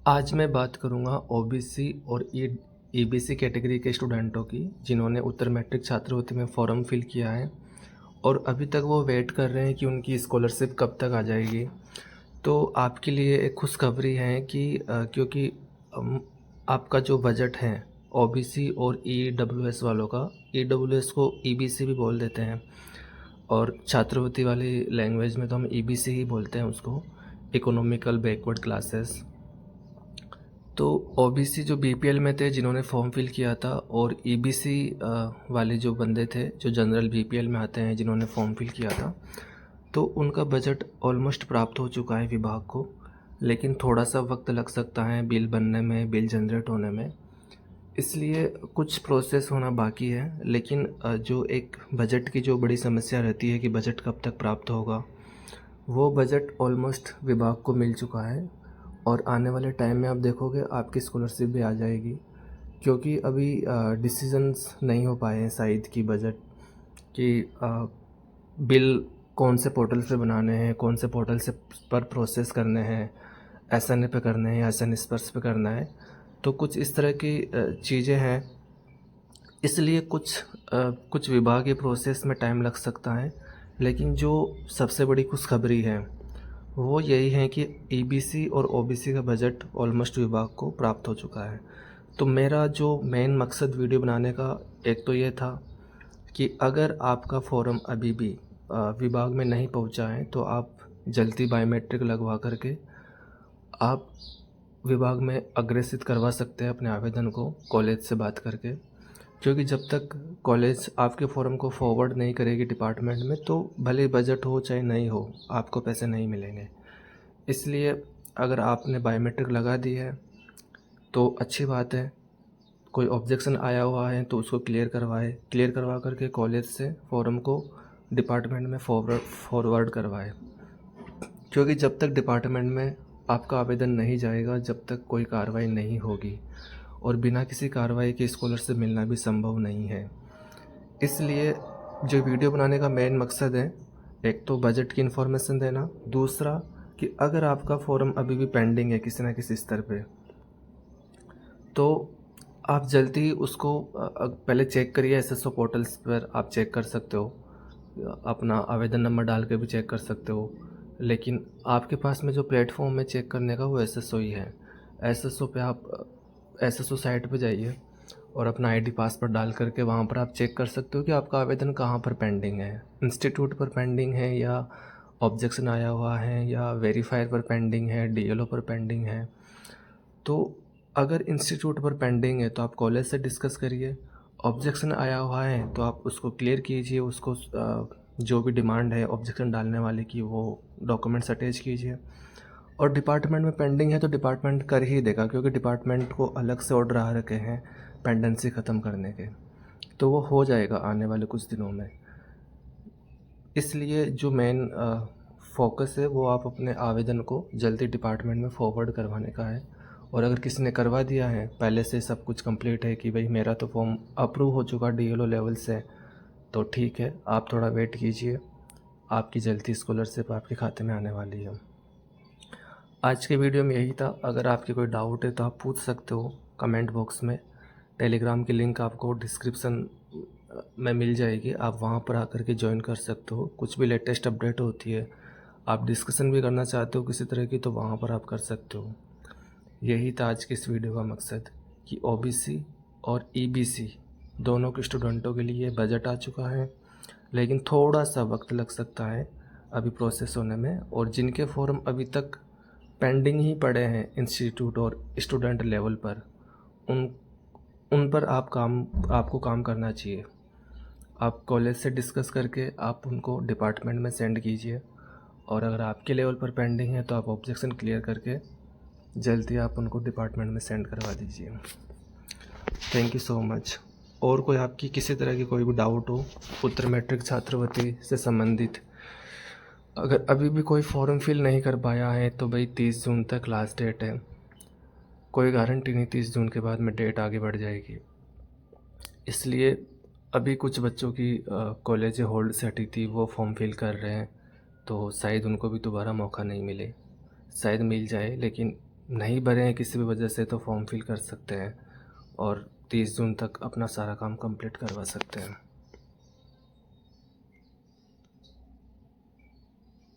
आज मैं बात करूंगा ओबीसी और ईबीसी कैटेगरी के स्टूडेंटों की, जिन्होंने उत्तर मैट्रिक छात्रवृत्ति में फॉर्म फिल किया है और अभी तक वो वेट कर रहे हैं कि उनकी स्कॉलरशिप कब तक आ जाएगी। तो आपके लिए एक खुशखबरी है कि क्योंकि अम, आपका जो बजट है ओबीसी और ईडब्ल्यूएस वालों का, ईडब्ल्यूएस को ईबीसी भी बोल देते हैं और छात्रवृत्ति वाली लैंग्वेज में तो हम ईबीसी ही बोलते हैं उसको, इकोनॉमिकल बैकवर्ड क्लासेस। तो ओबीसी जो बीपीएल में थे जिन्होंने फॉर्म फिल किया था, और ईबीसी वाले जो बंदे थे जो जनरल बीपीएल में आते हैं जिन्होंने फॉर्म फिल किया था, तो उनका बजट ऑलमोस्ट प्राप्त हो चुका है विभाग को। लेकिन थोड़ा सा वक्त लग सकता है बिल बनने में, बिल जनरेट होने में, इसलिए कुछ प्रोसेस होना बाकी है। लेकिन जो एक बजट की जो बड़ी समस्या रहती है कि बजट कब तक प्राप्त होगा, वो बजट ऑलमोस्ट विभाग को मिल चुका है और आने वाले टाइम में आप देखोगे आपकी स्कॉलरशिप भी आ जाएगी। क्योंकि अभी डिसीजंस नहीं हो पाए हैं शायद कि बजट की बिल कौन से पोर्टल पे बनाने हैं, कौन से पोर्टल से पर प्रोसेस करने हैं, एसएनए पे करने हैं या एसएन स्पर्श पे करना है। तो कुछ इस तरह की चीज़ें हैं, इसलिए कुछ विभागीय प्रोसेस में टाइम लग सकता है। लेकिन जो सबसे बड़ी खुशखबरी है वो यही है कि ईबीसी और ओबीसी का बजट ऑलमोस्ट विभाग को प्राप्त हो चुका है। तो मेरा जो मेन मकसद वीडियो बनाने का एक तो ये था कि अगर आपका फॉर्म अभी भी विभाग में नहीं पहुंचा है तो आप जल्दी बायोमेट्रिक लगवा करके आप विभाग में अग्रेसित करवा सकते हैं अपने आवेदन को कॉलेज से बात करके। क्योंकि जब तक कॉलेज आपके फॉर्म को फॉरवर्ड नहीं करेगी डिपार्टमेंट में, तो भले बजट हो चाहे नहीं हो, आपको पैसे नहीं मिलेंगे। इसलिए अगर आपने बायोमेट्रिक लगा दी है तो अच्छी बात है। कोई ऑब्जेक्शन आया हुआ है तो उसको क्लियर करवा करके कॉलेज से फॉर्म को डिपार्टमेंट में फॉरवर्ड करवाए। क्योंकि जब तक डिपार्टमेंट में आपका आवेदन नहीं जाएगा, जब तक कोई कार्रवाई नहीं होगी, और बिना किसी कार्रवाई के स्कॉलरशिप मिलना भी संभव नहीं है। इसलिए जो वीडियो बनाने का मेन मकसद है, एक तो बजट की इन्फॉर्मेशन देना, दूसरा कि अगर आपका फॉर्म अभी भी पेंडिंग है किसी न किसी स्तर पे, तो आप जल्दी उसको पहले चेक करिए। एसएसओ पोर्टल्स पर आप चेक कर सकते हो, अपना आवेदन नंबर डाल के भी चेक कर सकते हो। लेकिन आपके पास में जो प्लेटफॉर्म है चेक करने का वो एसएसओ ही है। एसएसओ पे आप एसएसओ साइट पे जाइए और अपना आईडी पासवर्ड डाल करके वहाँ पर आप चेक कर सकते हो कि आपका आवेदन कहाँ पर पेंडिंग है। इंस्टीट्यूट पर पेंडिंग है, या ऑब्जेक्शन आया हुआ है, या वेरीफायर पर पेंडिंग है, डीएलओ पर पेंडिंग है। तो अगर इंस्टीट्यूट पर पेंडिंग है तो आप कॉलेज से डिस्कस करिए। ऑब्जेक्शन आया हुआ है तो आप उसको क्लियर कीजिए, उसको जो भी डिमांड है ऑब्जेक्शन डालने वाले की वो डॉक्यूमेंट्स अटैच कीजिए। और डिपार्टमेंट में पेंडिंग है तो डिपार्टमेंट कर ही देगा, क्योंकि डिपार्टमेंट को अलग से ऑर्डर आ रखे हैं पेंडेंसी ख़त्म करने के। तो वो हो जाएगा आने वाले कुछ दिनों में। इसलिए जो मेन फोकस है वो आप अपने आवेदन को जल्दी डिपार्टमेंट में फॉरवर्ड करवाने का है। और अगर किसी ने करवा दिया है, पहले से सब कुछ कंप्लीट है कि भाई मेरा तो फॉर्म अप्रूव हो चुका डीएलओ लेवल से, तो ठीक है, आप थोड़ा वेट कीजिए, आपकी जल्दी स्कॉलरशिप आपके खाते में आने वाली है। आज के वीडियो में यही था। अगर आपके कोई डाउट है तो आप पूछ सकते हो कमेंट बॉक्स में। टेलीग्राम की लिंक आपको डिस्क्रिप्शन में मिल जाएगी, आप वहाँ पर आकर के ज्वाइन कर सकते हो। कुछ भी लेटेस्ट अपडेट होती है, आप डिस्कशन भी करना चाहते हो किसी तरह की, तो वहाँ पर आप कर सकते हो। यही था आज की इस वीडियो का मकसद कि ओबीसी और ईबीसी दोनों के स्टूडेंटों के लिए बजट आ चुका है, लेकिन थोड़ा सा वक्त लग सकता है अभी प्रोसेस होने में। और जिनके फॉर्म अभी तक पेंडिंग ही पड़े हैं इंस्टीट्यूट और स्टूडेंट लेवल पर, उन उन पर आपको काम करना चाहिए। आप कॉलेज से डिस्कस करके आप उनको डिपार्टमेंट में सेंड कीजिए। और अगर आपके लेवल पर पेंडिंग है तो आप ऑब्जेक्शन क्लियर करके जल्दी आप उनको डिपार्टमेंट में सेंड करवा दीजिए। Thank you so much. और कोई आपकी किसी तरह की कोई भी डाउट हो उत्तर मैट्रिक छात्रवृत्ति से संबंधित, अगर अभी भी कोई फॉर्म फिल नहीं कर पाया है तो भाई 30 जून तक लास्ट डेट है। कोई गारंटी नहीं 30 जून के बाद में डेट आगे बढ़ जाएगी। इसलिए अभी कुछ बच्चों की कॉलेज होल्ड से हटी थी, वो फॉर्म फिल कर रहे हैं, तो शायद उनको भी दोबारा मौका नहीं मिले। शायद मिल जाए, लेकिन नहीं भरे हैं किसी भी वजह से तो फॉर्म फिल कर सकते हैं और 30 जून तक अपना सारा काम कंप्लीट करवा सकते हैं।